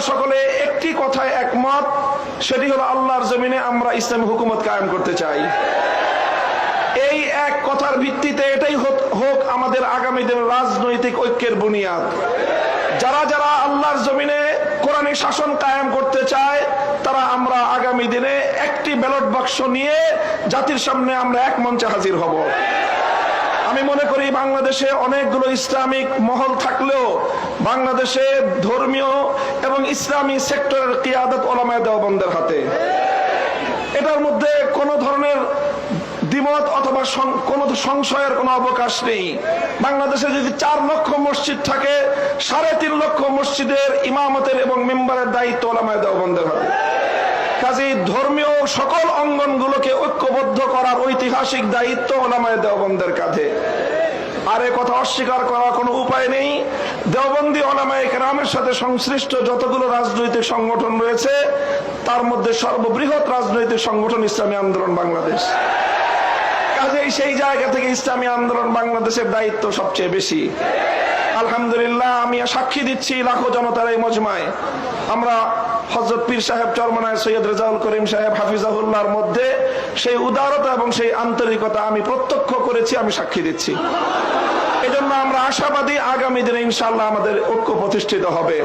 সকলে একটি কথায় একমত, সেটি হলো আল্লাহর জমিনে আমরা ইসলামী হুকুমত কায়েম করতে চাই। এই এক কথার ভিত্তিতে এটাই হোক আমাদের আগামী দিনের রাজনৈতিক ঐক্যের বুনিয়াদ। যারা যারা আল্লাহর জমিনে কোরআনী শাসন কায়েম করতে চায়, তারা আমরা আগামী দিনে একটি ব্যালট বাক্স নিয়ে জাতির সামনে আমরা এক মঞ্চে হাজির হব। আমি মনে করি বাংলাদেশে অনেকগুলো ইসলামিক মহল থাকলেও বাংলাদেশে ধর্মীয় এবং ইসলামী সেক্টরের কিয়াদত উলামায়ে দেওবন্দের হাতে। এটার মধ্যে কোনো ধরনের দ্বিমত অথবা কোনো সংশয়ের কোনো অবকাশ নেই। বাংলাদেশে যদি 4 লক্ষ মসজিদ থাকে, 3.5 লক্ষ মসজিদের ইমামতের এবং মেম্বারের দায়িত্ব উলামায়ে দেওবন্দের হাতে। কাজেই ধর্মীয় সকল অঙ্গনগুলোকে ঐক্যবদ্ধ করার ঐতিহাসিক দায়িত্ব উলামায়ে দেওবন্দের কাঁধে। আর এ কথা অস্বীকার করার কোনো উপায় নেই। দেওবন্দি উলামায়ে কেরামের সাথে সংশ্লিষ্ট যতগুলো রাজনৈতিক সংগঠন রয়েছে, তার মধ্যে সর্ববৃহৎ রাজনৈতিক সংগঠন ইসলামী আন্দোলন বাংলাদেশ। কাজেই সেই জায়গা থেকে ইসলামী আন্দোলন বাংলাদেশের দায়িত্ব সবচেয়ে বেশি। আলহামদুলিল্লাহ, আমি সাক্ষী দিচ্ছি লাখো জনতার এই মজমায় আমরা হযরত পীর সাহেব চরমনায় সৈয়দ রেজাউল করিম সাহেব হাফিজাহুল্লাহর মধ্যে সেই উদারতা এবং সেই আন্তরিকতা আমি প্রত্যক্ষ করেছি, আমি সাক্ষী দিচ্ছি। এজন্য আমরা আশাবাদী আগামী দিনে ইনশাআল্লাহ আমাদের ঐক্য প্রতিষ্ঠিত হবে।